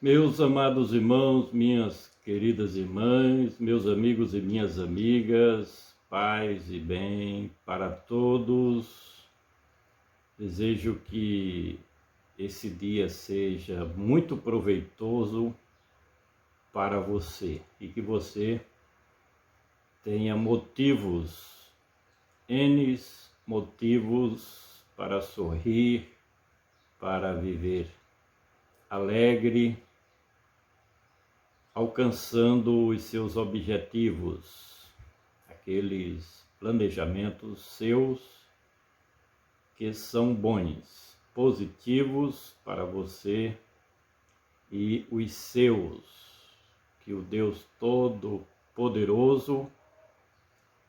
Meus amados irmãos, minhas queridas irmãs, meus amigos e minhas amigas, paz e bem para todos. Desejo que esse dia seja muito proveitoso para você e que você tenha N motivos para sorrir, para viver alegre, alcançando os seus objetivos, aqueles planejamentos seus que são bons, positivos para você e os seus, que o Deus Todo-Poderoso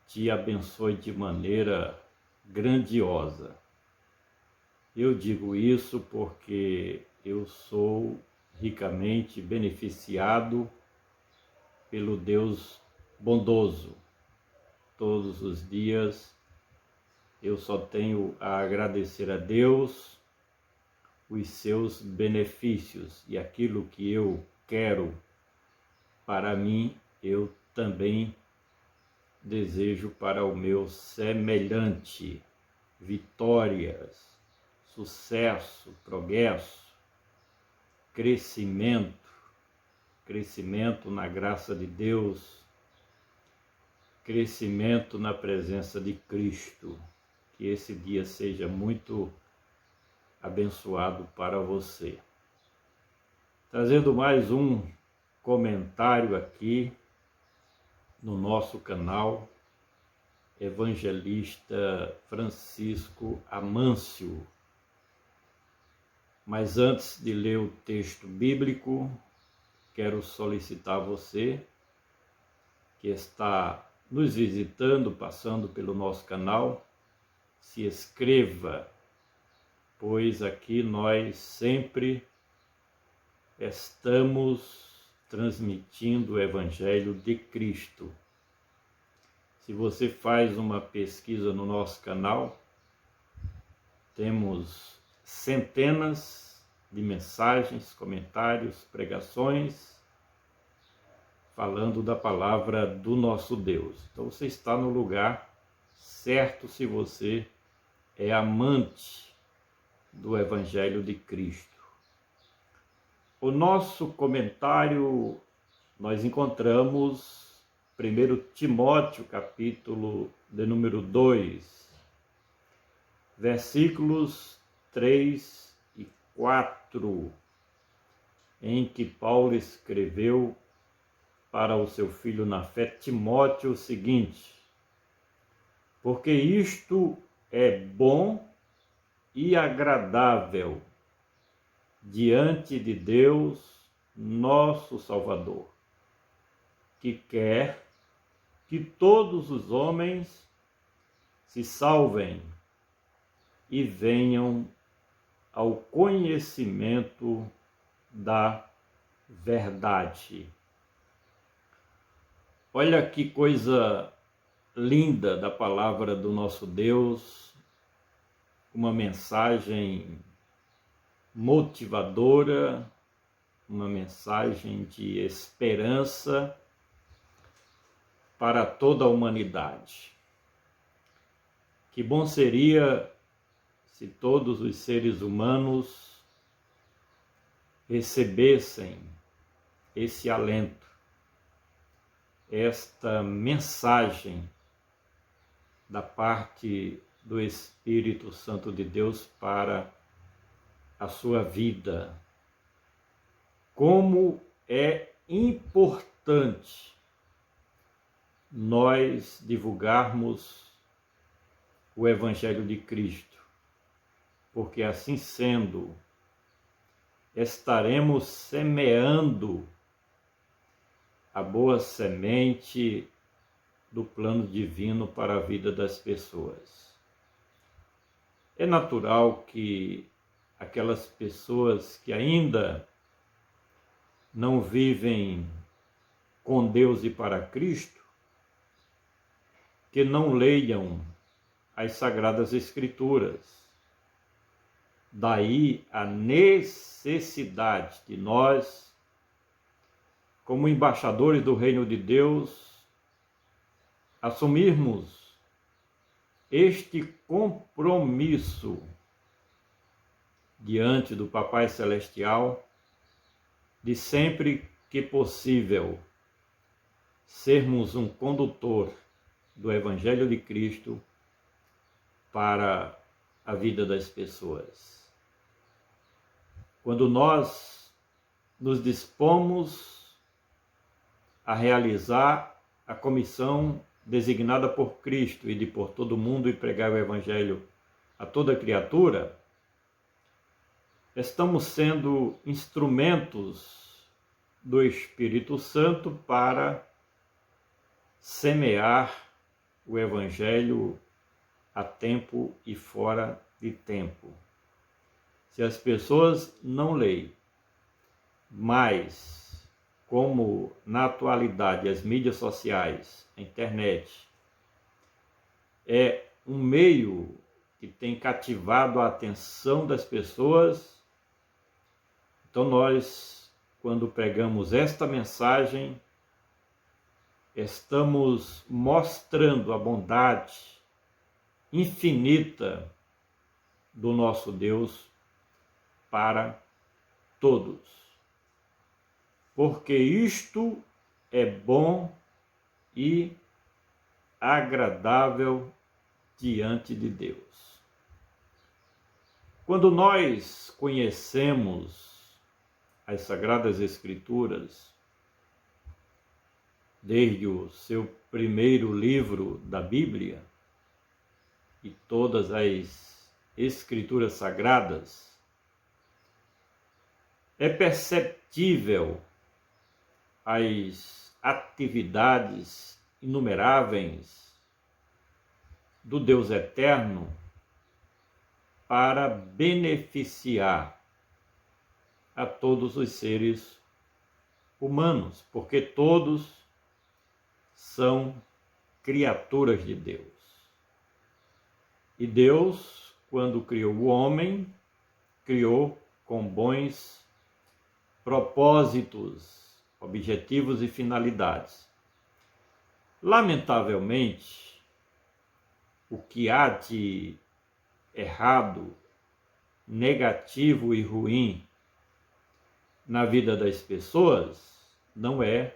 te abençoe de maneira grandiosa. Eu digo isso porque eu sou ricamente beneficiado pelo Deus bondoso. Todos os dias eu só tenho a agradecer a Deus os seus benefícios, e aquilo que eu quero para mim, eu também desejo para o meu semelhante: vitórias, sucesso, progresso, crescimento na graça de Deus, crescimento na presença de Cristo. Que esse dia seja muito abençoado para você. Trazendo mais um comentário aqui no nosso canal, Evangelista Francisco Amâncio. Mas antes de ler o texto bíblico, quero solicitar a você que está nos visitando, passando pelo nosso canal, se inscreva, pois aqui nós sempre estamos transmitindo o Evangelho de Cristo. Se você faz uma pesquisa no nosso canal, temos centenas de mensagens, comentários, pregações, falando da palavra do nosso Deus. Então você está no lugar certo se você é amante do Evangelho de Cristo. O nosso comentário, nós encontramos 1 Timóteo, capítulo de número 2, versículos 3 e 4, em que Paulo escreveu para o seu filho na fé, Timóteo, o seguinte: porque isto é bom e agradável diante de Deus, nosso Salvador, que quer que todos os homens se salvem e venham ao conhecimento da verdade. Olha que coisa linda da palavra do nosso Deus, uma mensagem motivadora, uma mensagem de esperança para toda a humanidade. Que bom seria se todos os seres humanos recebessem esse alento, esta mensagem da parte do Espírito Santo de Deus para a sua vida. Como é importante nós divulgarmos o Evangelho de Cristo, porque assim sendo, estaremos semeando a boa semente do plano divino para a vida das pessoas. É natural que aquelas pessoas que ainda não vivem com Deus e para Cristo, que não leiam as Sagradas Escrituras. Daí a necessidade de nós como embaixadores do reino de Deus, assumirmos este compromisso diante do Papai Celestial de sempre que possível sermos um condutor do Evangelho de Cristo para a vida das pessoas. Quando nós nos dispomos a realizar a comissão designada por Cristo e de por todo mundo e pregar o Evangelho a toda criatura, estamos sendo instrumentos do Espírito Santo para semear o Evangelho a tempo e fora de tempo. Se as pessoas não leem, mas como na atualidade as mídias sociais, a internet, é um meio que tem cativado a atenção das pessoas, então nós, quando pregamos esta mensagem, estamos mostrando a bondade infinita do nosso Deus para todos. Porque isto é bom e agradável diante de Deus. Quando nós conhecemos as Sagradas Escrituras, desde o seu primeiro livro da Bíblia e todas as Escrituras Sagradas, é perceptível as atividades inumeráveis do Deus Eterno para beneficiar a todos os seres humanos, porque todos são criaturas de Deus. E Deus, quando criou o homem, criou com bons propósitos, objetivos e finalidades. Lamentavelmente, o que há de errado, negativo e ruim na vida das pessoas não é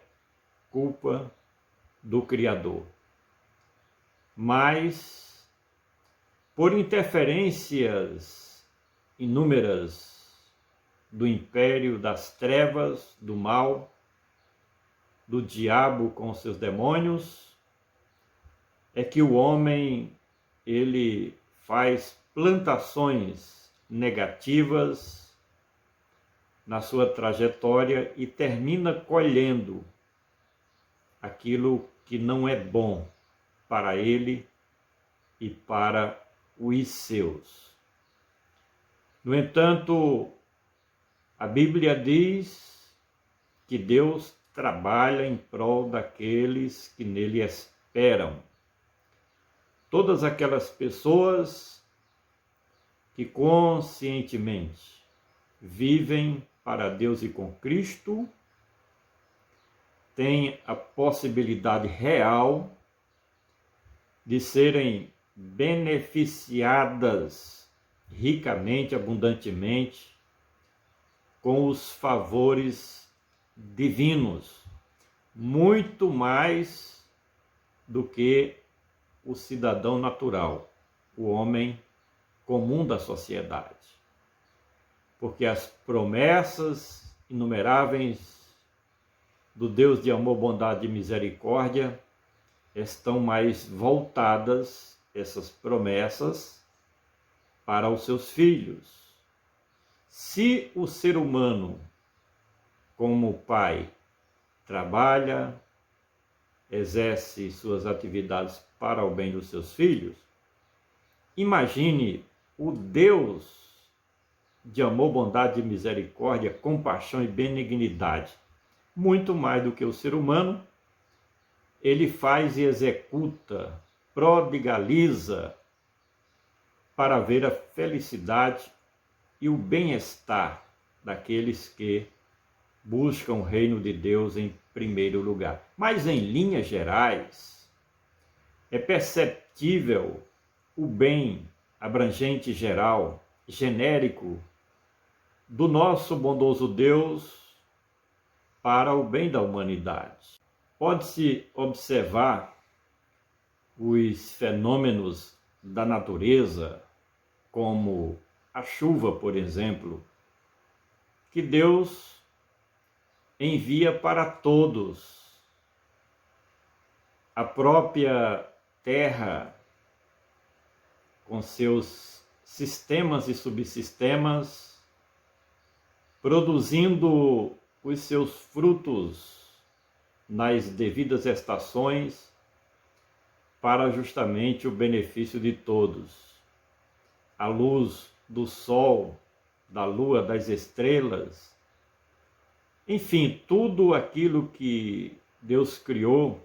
culpa do Criador, mas por interferências inúmeras do império das trevas, do mal, do diabo com seus demônios, é que o homem ele faz plantações negativas na sua trajetória e termina colhendo aquilo que não é bom para ele e para os seus. No entanto, a Bíblia diz que Deus trabalha em prol daqueles que nele esperam. Todas aquelas pessoas que conscientemente vivem para Deus e com Cristo têm a possibilidade real de serem beneficiadas ricamente, abundantemente, com os favores divinos, muito mais do que o cidadão natural, o homem comum da sociedade. Porque as promessas inumeráveis do Deus de amor, bondade e misericórdia estão mais voltadas, essas promessas, para os seus filhos. Se o ser humano, como pai, trabalha, exerce suas atividades para o bem dos seus filhos, imagine o Deus de amor, bondade e misericórdia, compaixão e benignidade. Muito mais do que o ser humano, ele faz e executa, prodigaliza para ver a felicidade e o bem-estar daqueles que buscam o reino de Deus em primeiro lugar. Mas, em linhas gerais, é perceptível o bem abrangente, geral, genérico, do nosso bondoso Deus para o bem da humanidade. Pode-se observar os fenômenos da natureza, como a chuva, por exemplo, que Deus envia para todos. A própria terra, com seus sistemas e subsistemas, produzindo os seus frutos nas devidas estações, para justamente o benefício de todos. A luz do sol, da lua, das estrelas, enfim, tudo aquilo que Deus criou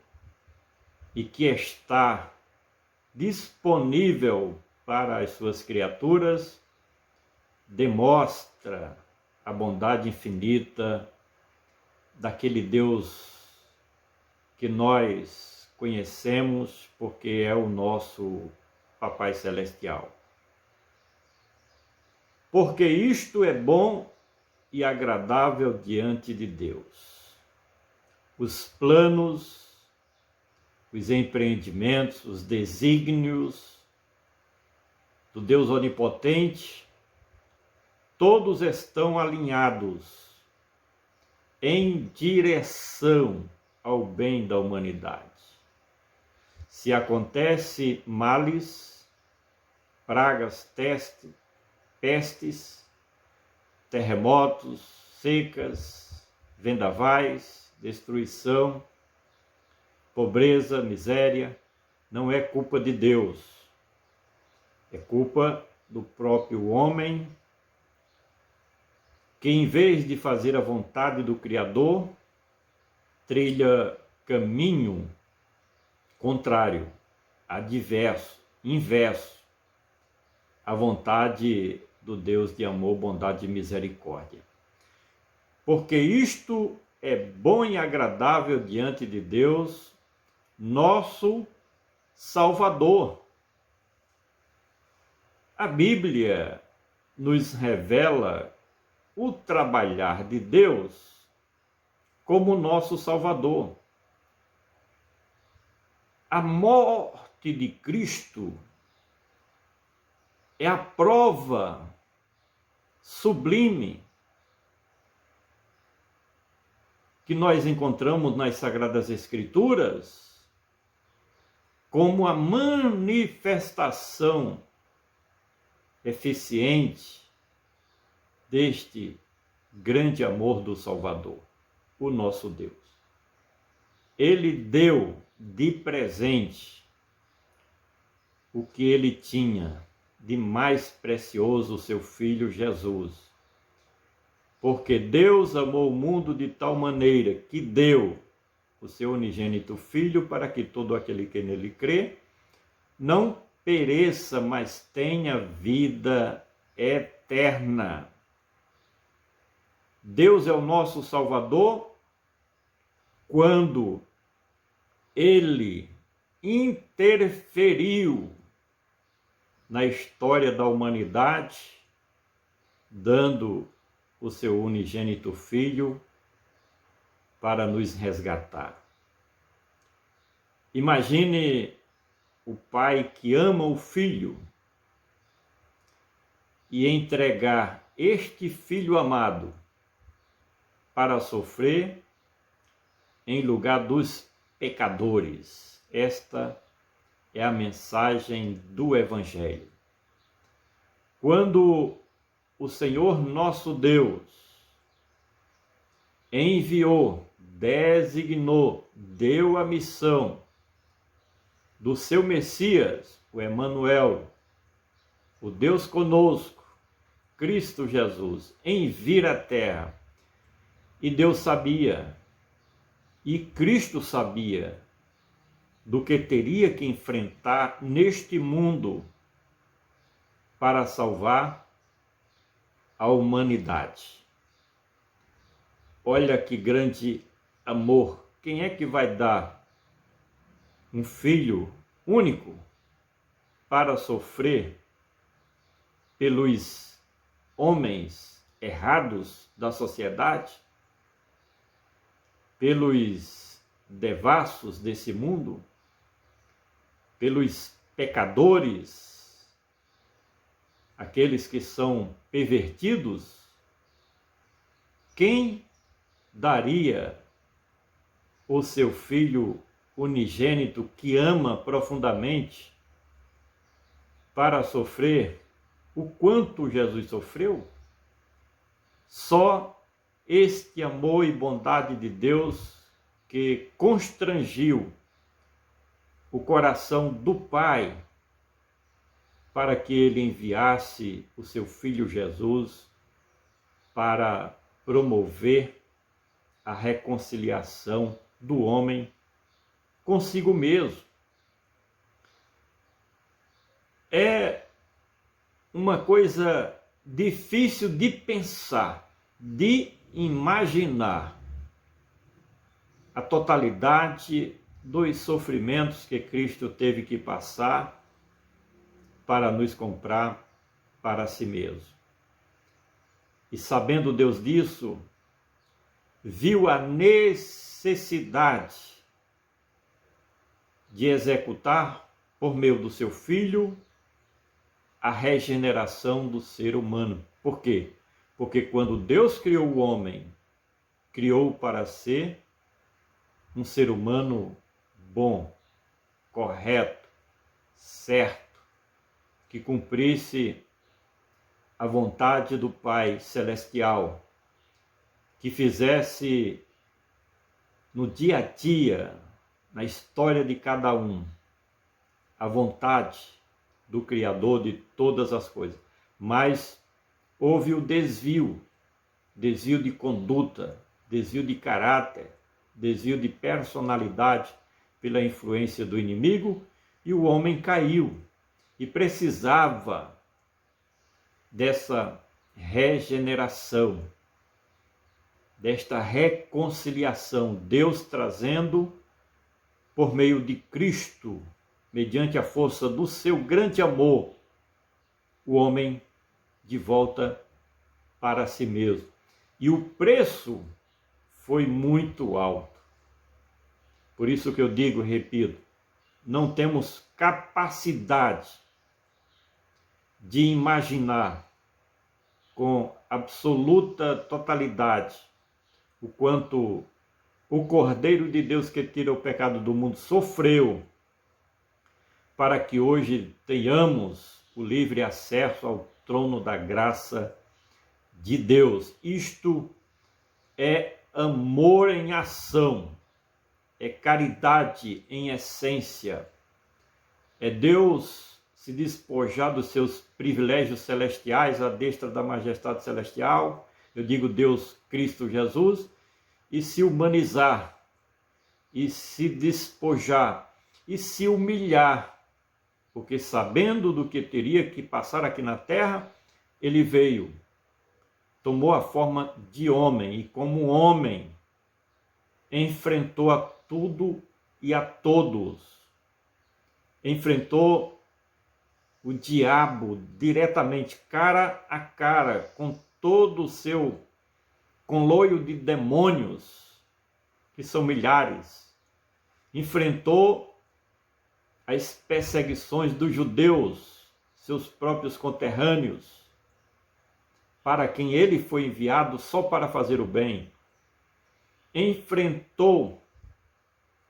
e que está disponível para as suas criaturas, demonstra a bondade infinita daquele Deus que nós conhecemos, porque é o nosso Papai Celestial. Porque isto é bom e agradável diante de Deus. Os planos, os empreendimentos, os desígnios do Deus Onipotente, todos estão alinhados em direção ao bem da humanidade. Se acontece males, pragas, pestes, terremotos, secas, vendavais, destruição, pobreza, miséria, não é culpa de Deus, é culpa do próprio homem, que em vez de fazer a vontade do Criador, trilha caminho contrário, adverso, inverso à vontade do Deus de amor, bondade e misericórdia. Porque isto é bom e agradável diante de Deus, nosso Salvador. A Bíblia nos revela o trabalhar de Deus como nosso Salvador. A morte de Cristo é a prova sublime que nós encontramos nas Sagradas Escrituras como a manifestação eficiente deste grande amor do Salvador, o nosso Deus. Ele deu de presente o que ele tinha de mais precioso, o seu Filho Jesus. Porque Deus amou o mundo de tal maneira que deu o seu unigênito Filho para que todo aquele que nele crê não pereça, mas tenha vida eterna. Deus é o nosso Salvador quando ele interferiu na história da humanidade, dando o seu unigênito Filho para nos resgatar. Imagine o pai que ama o filho e entregar este filho amado para sofrer em lugar dos pecadores. Esta é a mensagem do Evangelho. Quando o Senhor nosso Deus enviou, designou, deu a missão do seu Messias, o Emanuel, o Deus conosco, Cristo Jesus, em vir à terra. E Deus sabia, e Cristo sabia, do que teria que enfrentar neste mundo para salvar a humanidade. Olha que grande amor. Quem é que vai dar um filho único para sofrer pelos homens errados da sociedade, pelos devassos desse mundo, pelos pecadores, aqueles que são pervertidos? Quem daria o seu filho unigênito que ama profundamente para sofrer o quanto Jesus sofreu? Só este amor e bondade de Deus que constrangiu o coração do Pai para que ele enviasse o seu Filho Jesus para promover a reconciliação do homem consigo mesmo. É uma coisa difícil de pensar, de imaginar a totalidade dos sofrimentos que Cristo teve que passar para nos comprar para si mesmo. E sabendo Deus disso, viu a necessidade de executar, por meio do seu Filho, a regeneração do ser humano. Por quê? Porque quando Deus criou o homem, criou para ser um ser humano bom, correto, certo, que cumprisse a vontade do Pai Celestial, que fizesse no dia a dia, na história de cada um, a vontade do Criador de todas as coisas. Mas houve o desvio de conduta, desvio de caráter, desvio de personalidade pela influência do inimigo, e o homem caiu e precisava dessa regeneração, desta reconciliação, Deus trazendo por meio de Cristo, mediante a força do seu grande amor, o homem de volta para si mesmo. E o preço foi muito alto. Por isso que eu digo, repito, não temos capacidade de imaginar com absoluta totalidade o quanto o Cordeiro de Deus que tira o pecado do mundo sofreu para que hoje tenhamos o livre acesso ao trono da graça de Deus. Isto é amor em ação, é caridade em essência, é Deus se despojar dos seus privilégios celestiais à destra da majestade celestial, eu digo Deus Cristo Jesus, e se humanizar, e se despojar, e se humilhar, porque sabendo do que teria que passar aqui na terra, ele veio, tomou a forma de homem, e como homem, enfrentou a tudo e a todos. Enfrentou o diabo diretamente, cara a cara, com todo o seu conluio de demônios, que são milhares. Enfrentou as perseguições dos judeus, seus próprios conterrâneos, para quem ele foi enviado só para fazer o bem. Enfrentou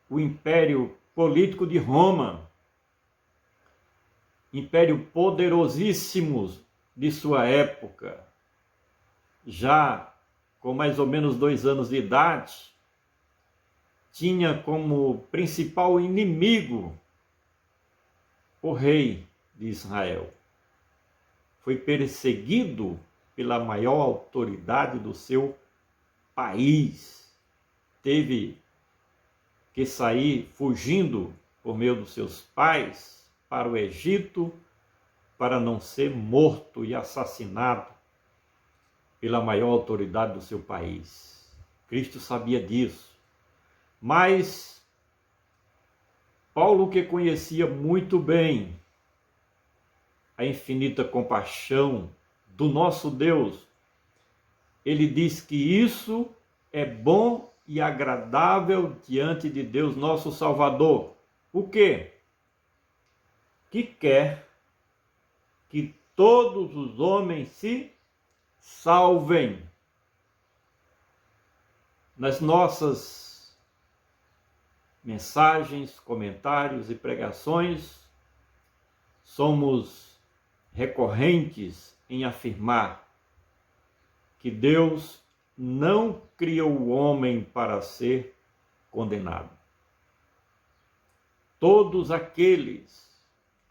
o império político de Roma, império poderosíssimo de sua época, já com mais ou menos 2 anos de idade, tinha como principal inimigo o rei de Israel. Foi perseguido pela maior autoridade do seu país. Teve que sair fugindo por meio dos seus pais para o Egito, para não ser morto e assassinado pela maior autoridade do seu país. Cristo sabia disso. Mas Paulo, que conhecia muito bem a infinita compaixão do nosso Deus, ele diz que isso é bom e agradável diante de Deus, nosso Salvador. O quê? Que quer que todos os homens se salvem. Nas nossas mensagens, comentários e pregações, somos recorrentes em afirmar que Deus não criou o homem para ser condenado. Todos aqueles,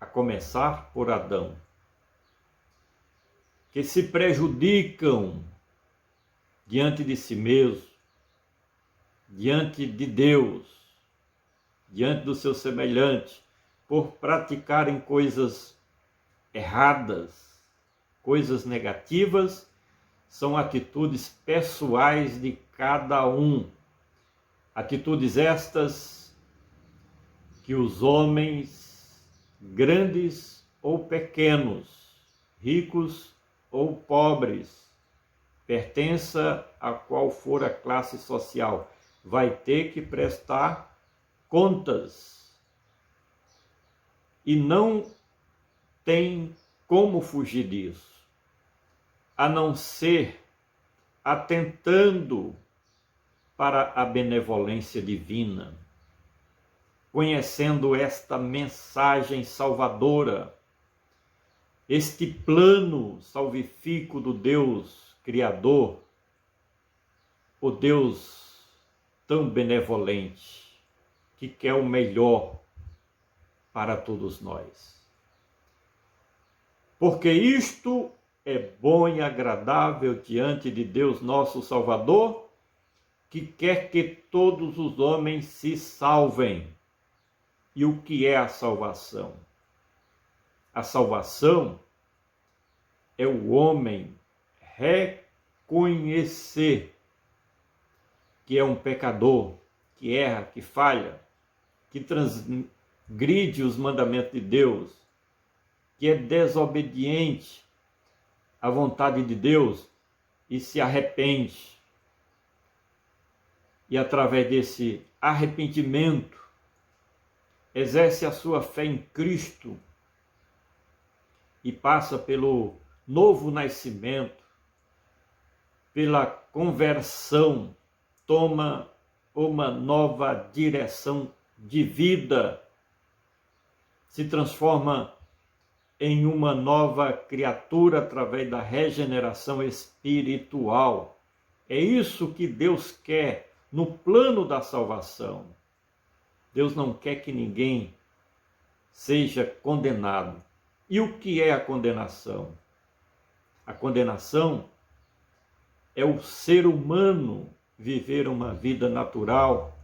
a começar por Adão, que se prejudicam diante de si mesmo, diante de Deus, diante do seu semelhante, por praticarem coisas erradas, coisas negativas, são atitudes pessoais de cada um. Atitudes estas que os homens, grandes ou pequenos, ricos ou pobres, pertença a qual for a classe social, vai ter que prestar contas. E não tem como fugir disso, a não ser atentando para a benevolência divina, conhecendo esta mensagem salvadora, este plano salvífico do Deus Criador, o Deus tão benevolente, que quer o melhor para todos nós. Porque isto é bom e agradável diante de Deus nosso Salvador, que quer que todos os homens se salvem. E o que é a salvação? A salvação é o homem reconhecer que é um pecador, que erra, que falha, que transgride os mandamentos de Deus, que é desobediente à vontade de Deus e se arrepende. E através desse arrependimento, exerce a sua fé em Cristo e passa pelo novo nascimento, pela conversão, toma uma nova direção de vida, se transforma em uma nova criatura através da regeneração espiritual. É isso que Deus quer no plano da salvação. Deus não quer que ninguém seja condenado. E o que é a condenação? A condenação é o ser humano viver uma vida natural,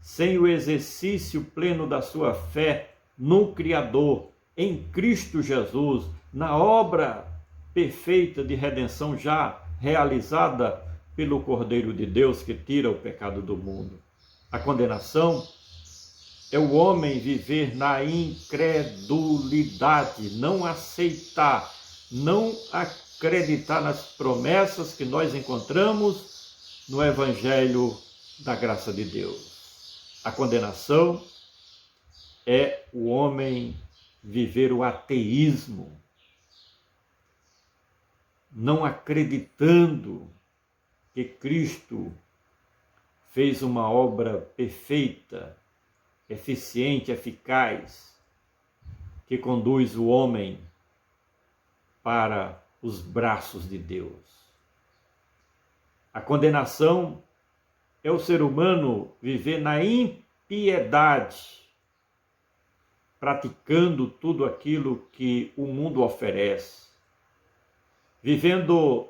sem o exercício pleno da sua fé no Criador, em Cristo Jesus, na obra perfeita de redenção já realizada pelo Cordeiro de Deus que tira o pecado do mundo. A condenação é o homem viver na incredulidade, não aceitar, não acreditar nas promessas que nós encontramos no Evangelho da graça de Deus. A condenação é o homem viver o ateísmo, não acreditando que Cristo fez uma obra perfeita, eficiente, eficaz, que conduz o homem para os braços de Deus. A condenação é o ser humano viver na impiedade, praticando tudo aquilo que o mundo oferece, vivendo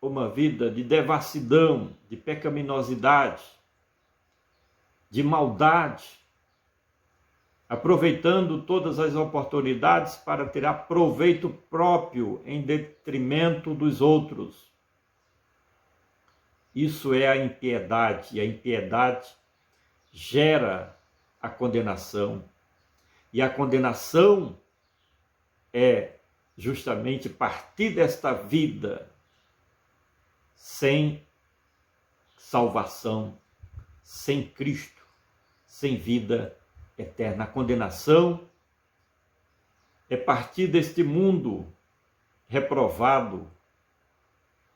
uma vida de devassidão, de pecaminosidade, de maldade, aproveitando todas as oportunidades para tirar proveito próprio em detrimento dos outros. Isso é a impiedade, e a impiedade gera a condenação. E a condenação é justamente partir desta vida sem salvação, sem Cristo, sem vida eterna. A condenação é partir deste mundo reprovado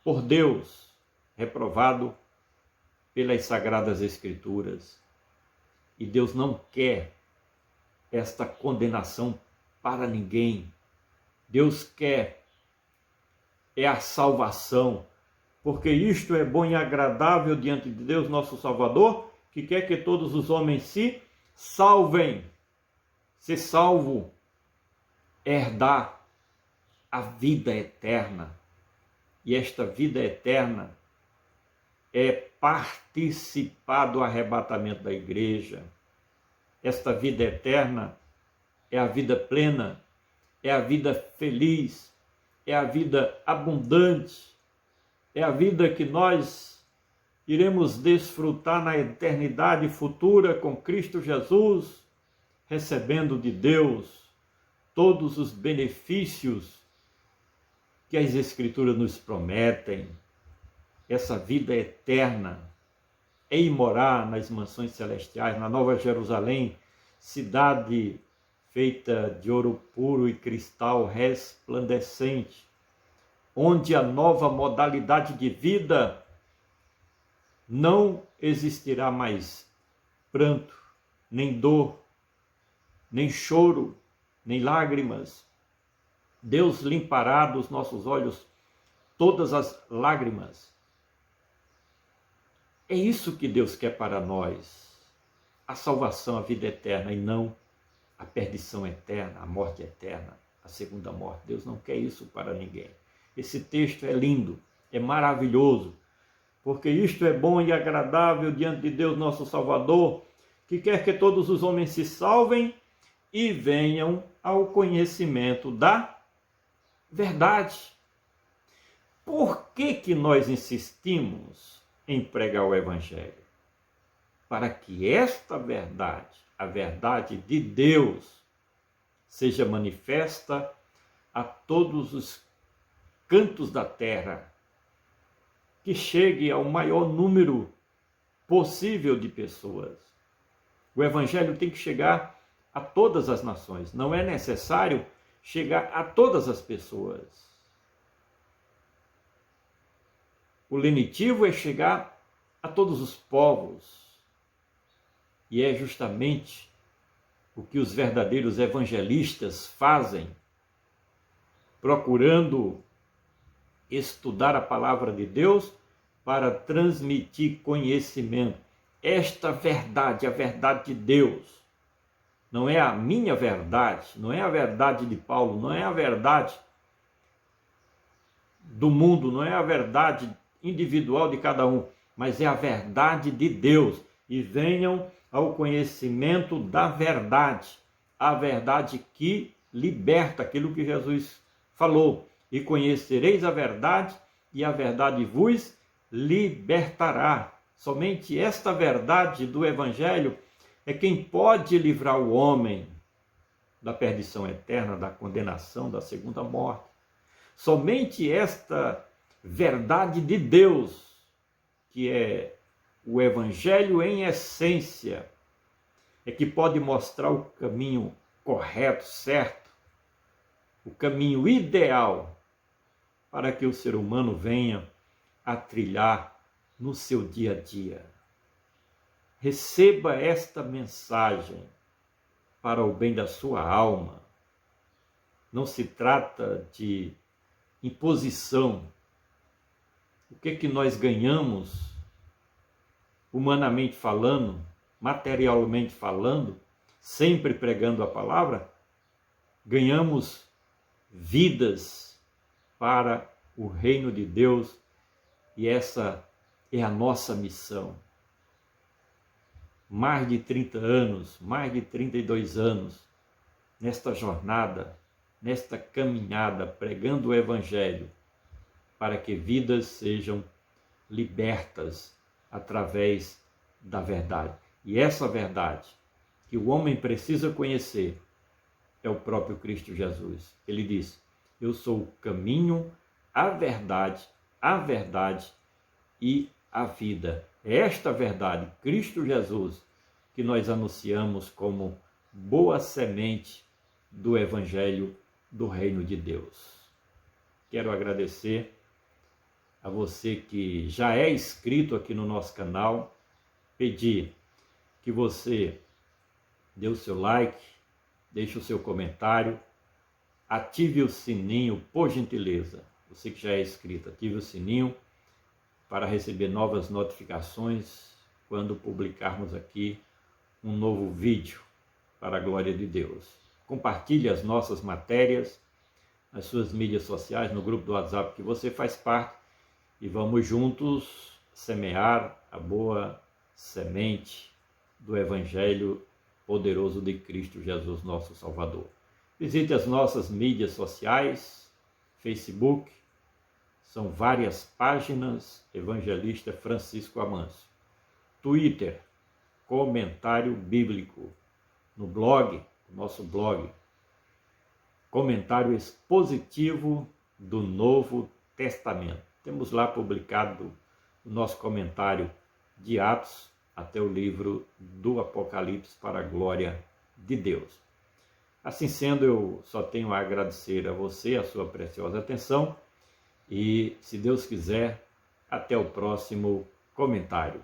por Deus, reprovado pelas Sagradas Escrituras. E Deus não quer esta condenação para ninguém. Deus quer a salvação, porque isto é bom e agradável diante de Deus, nosso Salvador, que quer que todos os homens se salvem. Ser salvo é herdar a vida eterna. E esta vida eterna é participar do arrebatamento da igreja. Esta vida eterna é a vida plena, é a vida feliz, é a vida abundante, é a vida que nós iremos desfrutar na eternidade futura com Cristo Jesus, recebendo de Deus todos os benefícios que as Escrituras nos prometem. Essa vida eterna é ir morar nas mansões celestiais, na Nova Jerusalém, cidade feita de ouro puro e cristal resplandecente, onde a nova modalidade de vida não existirá mais pranto, nem dor, nem choro, nem lágrimas. Deus limpará dos nossos olhos todas as lágrimas. É isso que Deus quer para nós, a salvação, a vida eterna, e não a perdição eterna, a morte eterna, a segunda morte. Deus não quer isso para ninguém. Esse texto é lindo, é maravilhoso, porque isto é bom e agradável diante de Deus, nosso Salvador, que quer que todos os homens se salvem e venham ao conhecimento da verdade. Por que nós insistimos em pregar o Evangelho? Para que esta verdade, a verdade de Deus, seja manifesta a todos os cantos da terra, que chegue ao maior número possível de pessoas. O Evangelho tem que chegar a todas as nações, não é necessário chegar a todas as pessoas. O lenitivo é chegar a todos os povos. E é justamente o que os verdadeiros evangelistas fazem, procurando estudar a palavra de Deus para transmitir conhecimento. Esta verdade, a verdade de Deus, não é a minha verdade, não é a verdade de Paulo, não é a verdade do mundo, não é a verdade individual de cada um, mas é a verdade de Deus. E venham ao conhecimento da verdade, a verdade que liberta, aquilo que Jesus falou. E conhecereis a verdade, e a verdade vos libertará. Somente esta verdade do Evangelho é quem pode livrar o homem da perdição eterna, da condenação, da segunda morte. Somente esta verdade de Deus, que é o Evangelho em essência, é que pode mostrar o caminho correto, certo, o caminho ideal para que o ser humano venha a trilhar no seu dia a dia. Receba esta mensagem para o bem da sua alma. Não se trata de imposição. O que nós ganhamos, humanamente falando, materialmente falando, sempre pregando a palavra? Ganhamos vidas para o reino de Deus, e essa é a nossa missão. Mais de 30 anos, mais de 32 anos, nesta jornada, nesta caminhada, pregando o Evangelho, para que vidas sejam libertas através da verdade. E essa verdade que o homem precisa conhecer é o próprio Cristo Jesus. Ele diz: eu sou o caminho, a verdade e a vida. É esta verdade, Cristo Jesus, que nós anunciamos como boa semente do Evangelho do Reino de Deus. Quero agradecer a você que já é inscrito aqui no nosso canal, pedir que você dê o seu like, deixe o seu comentário, ative o sininho, por gentileza. Você que já é inscrito, ative o sininho para receber novas notificações quando publicarmos aqui um novo vídeo para a glória de Deus. Compartilhe as nossas matérias nas suas mídias sociais, no grupo do WhatsApp que você faz parte, e vamos juntos semear a boa semente do Evangelho poderoso de Cristo Jesus, nosso Salvador. Visite as nossas mídias sociais, Facebook, são várias páginas, Evangelista Francisco Amâncio. Twitter, Comentário Bíblico. No blog, nosso blog, Comentário Expositivo do Novo Testamento. Temos lá publicado o nosso comentário de Atos até o livro do Apocalipse para a glória de Deus. Assim sendo, eu só tenho a agradecer a você a sua preciosa atenção e, se Deus quiser, até o próximo comentário.